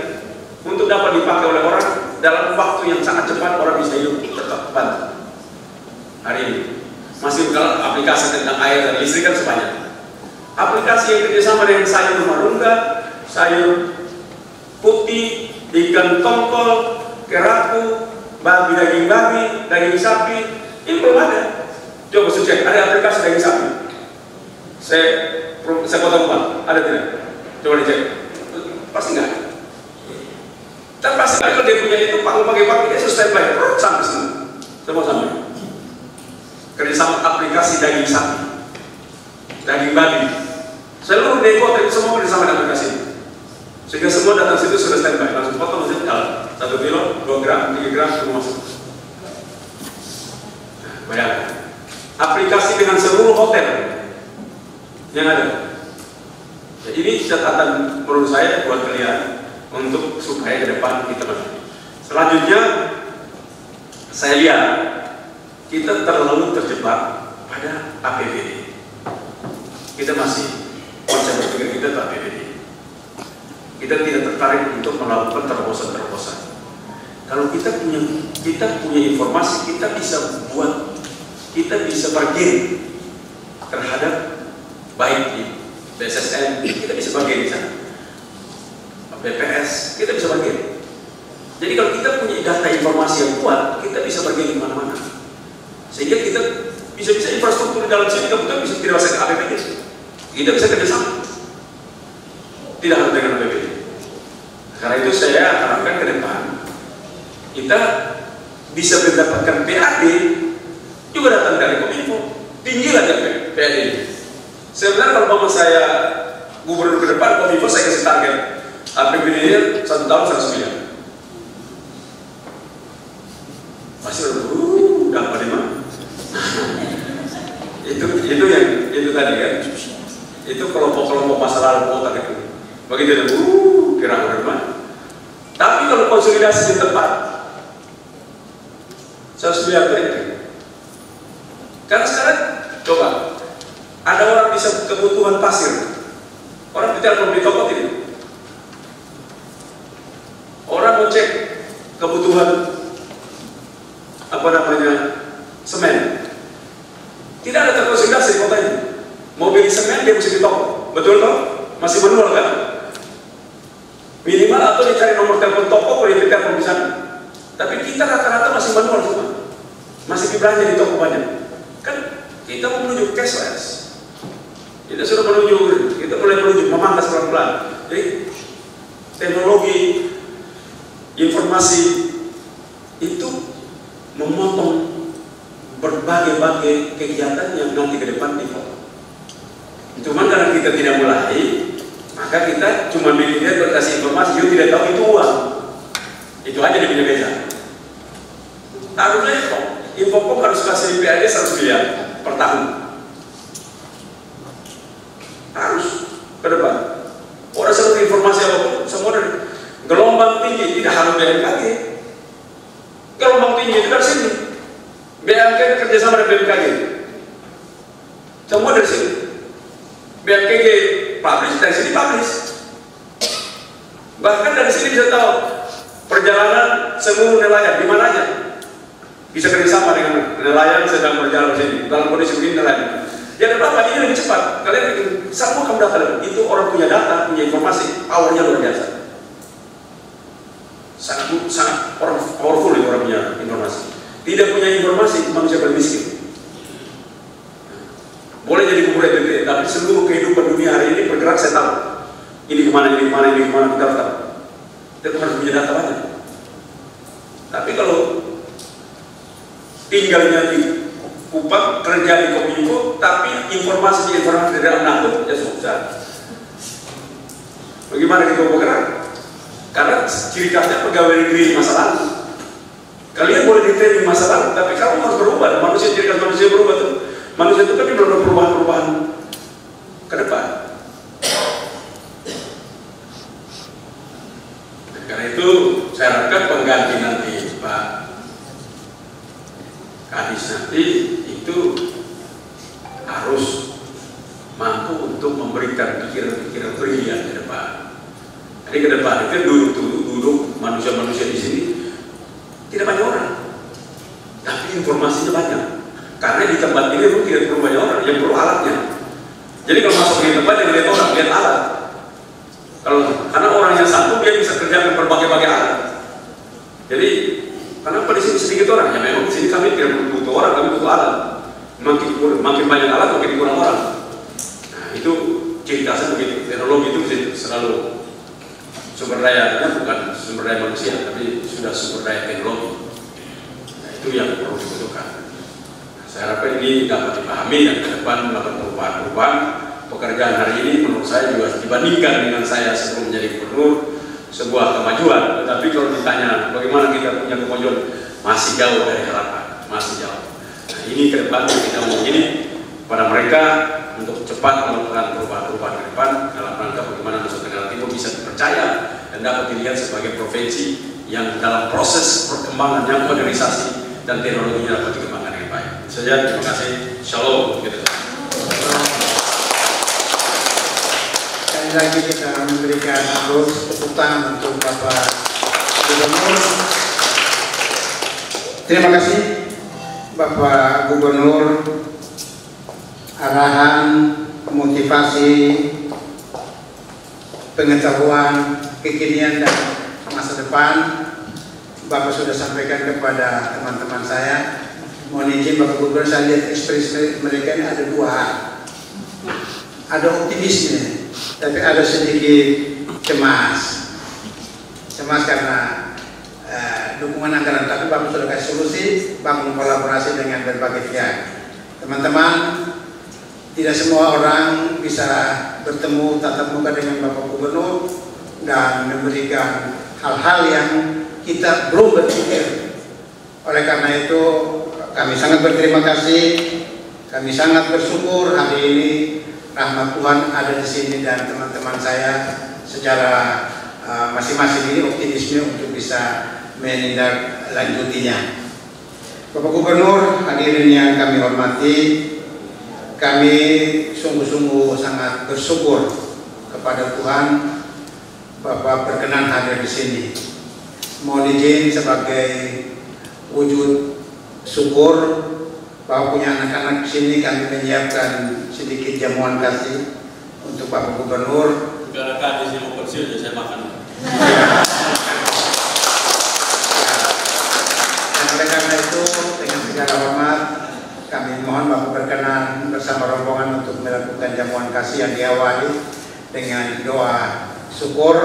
untuk dapat dipakai oleh orang dalam waktu yang sangat cepat, orang bisa hidup tetap bantu. Hari ini masih kalau aplikasi tentang air dan listrik kan sebanyak. Aplikasi yang kerjasama dengan sayur marungga, sayur putih, ikan tongkol, kerapu, daging babi, daging sapi, ini belum ada. Coba saya cek, ada aplikasi daging sapi. Saya potong Pak, ada tidak? Coba dicek. Pasti nggak. Dan pasti kalau dia punya itu pakai dia standby, sampai sini, semua sampai. Kerjasama aplikasi daging sapi, daging babi, seluruh deko tadi semua kerjasama dengan aplikasi, sehingga semua datang situ sudah standby, langsung potong masih kalah 1 kilo, 2 gram, 3 gram semua masuk. Bayangkan, aplikasi dengan seluruh hotel yang ada. Ya, ini catatan menurut saya buat kalian untuk supaya ke depan kita maju. Selanjutnya, saya lihat kita terlalu terjebak pada APBD. Kita masih konsep berpikir kita ke APBD. Kita tidak tertarik untuk melakukan terobosan-terobosan. Kalau kita punya informasi, kita bisa bargain terhadap baik di BSSN, kita bisa bargain di sana. BPS, kita bisa bargain. Jadi kalau kita punya data informasi yang kuat, kita bisa bargain di mana-mana. Sehingga kita bisa infrastruktur di dalam sini kebetulan bisa tidak usah ke APBD, kita bisa kerjasama, tidak harus dengan APBD. Karena itu saya harapkan ke depan kita bisa mendapatkan PAD juga datang dari Kominfo, tinggi lagi PAD. Sebenarnya kalau bapak saya gubernur ke depan Kominfo saya kasih target APBD-nya 1 tahun 100 miliar. Masih dapat di mana? itu tadi kan, itu kelompok-kelompok masa lalu kota gitu. Begitu ada kira-kira mana. Tapi kalau konsolidasi di tempat, 100 miliar itu. Karena sekarang coba ada orang bisa kebutuhan pasir, orang ditelepon di toko tidak. Orang mau cek kebutuhan semen. Tidak ada terkonsolidasi di kota ini. Mau beli semen dia mesti di toko, betul toh? Masih manual kan? Minimal atau dicari nomor telepon toko, boleh ditelepon di sana. Tapi kita rata-rata masih manual semua, masih dibelanja di toko banyak. Kan kita mau menuju cashless. Kita sudah mulai menuju memangkas pelan-pelan. Jadi teknologi informasi itu memotong berbagai-bagai kegiatan yang nanti ke depan dipotong. Cuman karena kita tidak mulai, maka kita cuma milih berkasih informasi, dia tidak tahu itu uang. Itu aja dia punya beza. Harusnya Infocom harus kasih PAD 100 miliar per tahun. Harus ke depan. Orang seluruh informasi apapun, semua dari gelombang tinggi, tidak harus BMKG. Gelombang tinggi itu dari sini. BMKG kerjasama dengan BMKG. Semua dari sini. BMKG publish, dari sini publish. Bahkan dari sini bisa tahu perjalanan seluruh nelayan di mana aja. Bisa kerjasama dengan nelayan sedang berjalan di sini. Dalam kondisi begini nelayan. Ya kenapa ini lebih cepat? Kalian bikin semua kamu data itu orang punya data, punya informasi, awalnya luar biasa. Sangat orang powerful itu orang punya informasi. Tidak punya informasi manusia paling miskin. Boleh jadi kubur gede, tapi seluruh kehidupan dunia hari ini bergerak saya tahu. Ini kemana, ini kemana, ini kemana, kita harus tahu. Kita harus punya data banyak. Tapi kalau tinggalnya di Kupang, kerja di Kominfo, tapi informasi di dalam NATO, ya susah. Bagaimana kita bergerak? Karena ciri khasnya pegawai negeri di masa lalu. Kalian boleh di masa lalu, tapi kamu harus berubah. Manusia, ciri khas manusia berubah tuh. Manusia itu kan belum ada perubahan-perubahan ke depan. Karena itu saya harapkan pengganti nanti Pak Kadis nanti itu harus mampu untuk memberikan pikiran-pikiran brilian ke depan. Jadi ke depan itu duduk manusia-manusia di sini tidak banyak orang, tapi informasinya banyak. Karena di tempat ini pun tidak perlu banyak orang, yang perlu alatnya. Jadi kalau masuk di tempat yang lihat orang, lihat alat. Karena orang yang satu dia bisa kerjakan berbagai-bagai alat. Jadi kenapa di sini sedikit orang? Ya memang di sini kami tidak butuh orang, kami butuh alat. Makin banyak alat, makin kurang orang. Nah itu ciri khasnya begitu. Teknologi itu selalu sumber dayanya bukan sumber daya manusia, tapi sudah sumber daya teknologi. Nah itu yang perlu dibutuhkan. Saya harapkan ini dapat dipahami dan ke depan melakukan perubahan-perubahan. Pekerjaan hari ini menurut saya juga dibandingkan dengan saya sebelum menjadi gubernur sebuah kemajuan. Tetapi kalau ditanya bagaimana kita punya kemajuan, masih jauh dari harapan, masih jauh. Nah ini ke depan kita mau ini pada mereka untuk cepat melakukan perubahan-perubahan ke depan dalam rangka bagaimana Nusa Tenggara Timur bisa dipercaya dan dapat dilihat sebagai provinsi yang dalam proses perkembangan yang modernisasi dan teknologinya dapat dikembangkan dengan baik. Saja, terima kasih. Shalom. Sekali lagi kita memberikan aplaus tepuk tangan untuk Bapak Gubernur. Terima kasih Bapak Gubernur, arahan, motivasi, pengetahuan, kekinian dan masa depan Bapak sudah sampaikan kepada teman-teman saya. Mohon izin Bapak Gubernur, saya lihat ekspresi mereka ini ada dua hal. Ada optimisme, tapi ada sedikit cemas. Cemas karena dukungan anggaran, tapi Bapak sudah kasih solusi, Bapak kolaborasi dengan berbagai pihak. Teman-teman, tidak semua orang bisa bertemu tatap muka dengan Bapak Gubernur dan memberikan hal-hal yang kita belum berpikir. Oleh karena itu, kami sangat berterima kasih, kami sangat bersyukur hari ini rahmat Tuhan ada di sini dan teman-teman saya secara masing-masing ini optimisme untuk bisa menindaklanjutinya. Bapak Gubernur, hadirin yang kami hormati, kami sungguh-sungguh sangat bersyukur kepada Tuhan Bapak berkenan hadir di sini. Mohon izin sebagai wujud syukur bahwa punya anak-anak di sini kami menyiapkan sedikit jamuan kasih untuk Bapak Gubernur. Karena kan di sini mau bersih, jadi saya makan. Dan oleh karena itu dengan segala hormat kami mohon Bapak berkenan bersama rombongan untuk melakukan jamuan kasih yang diawali dengan doa syukur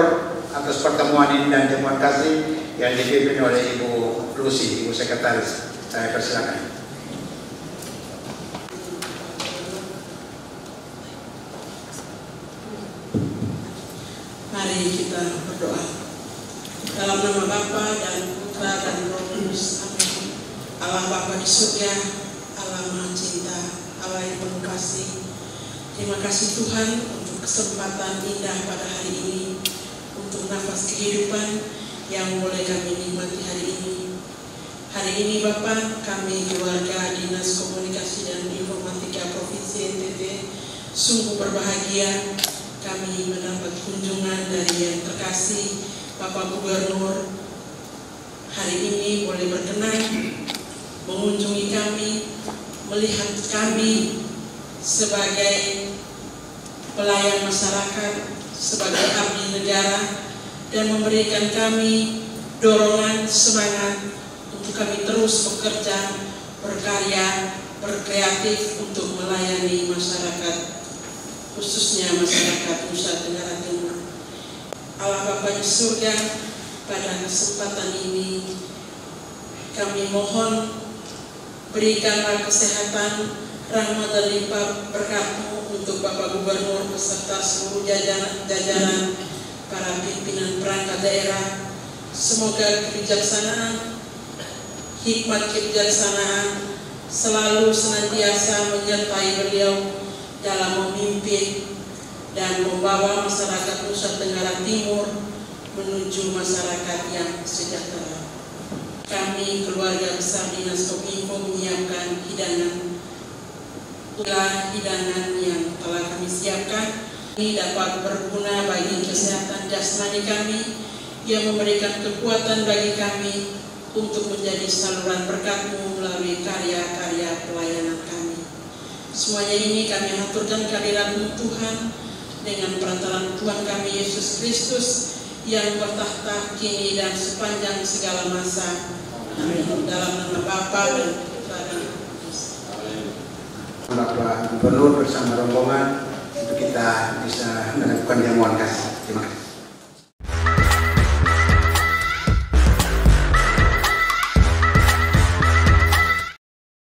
atas pertemuan ini dan jamuan kasih yang dipimpin oleh Ibu Lucy, Ibu Sekretaris. Saya persilakan. Mari kita berdoa. Dalam nama Bapa dan Putra dan Roh Kudus. Amin. Allah Bapa di surga, Allah Maha Cinta, Allah yang penuh kasih. Terima kasih Tuhan untuk kesempatan indah pada hari ini, untuk nafas kehidupan yang boleh kami nikmati hari ini. Hari ini Bapak, kami keluarga Dinas Komunikasi dan Informatika Provinsi NTT sungguh berbahagia kami mendapat kunjungan dari yang terkasih Bapak Gubernur. Hari ini boleh berkenan mengunjungi kami, melihat kami sebagai pelayan masyarakat, sebagai abdi negara, dan memberikan kami dorongan semangat untuk kami terus bekerja, berkarya, berkreatif untuk melayani masyarakat, khususnya masyarakat Nusa Tenggara Timur. Allah Bapa di surga, pada kesempatan ini kami mohon berikanlah kesehatan, rahmat dan limpah berkat-Mu untuk Bapak Gubernur beserta seluruh jajaran para pimpinan perangkat daerah. Semoga kebijaksanaan, hikmat kebijaksanaan selalu senantiasa menyertai beliau dalam memimpin dan membawa masyarakat Nusa Tenggara Timur menuju masyarakat yang sejahtera. Kami keluarga besar Dinas Kominfo menyiapkan hidangan yang telah kami siapkan. Ini dapat berguna bagi kesehatan jasmani kami, yang memberikan kekuatan bagi kami untuk menjadi saluran berkat-Mu melalui karya-karya pelayanan kami. Semuanya ini kami haturkan kehadirat-Mu Tuhan dengan perantaraan Tuhan kami Yesus Kristus yang bertahta kini dan sepanjang segala masa. Amin. Dalam nama Bapa dan Putra dan Roh Kudus. Bapak Gubernur bersama rombongan untuk kita bisa melakukan jamuan kasih.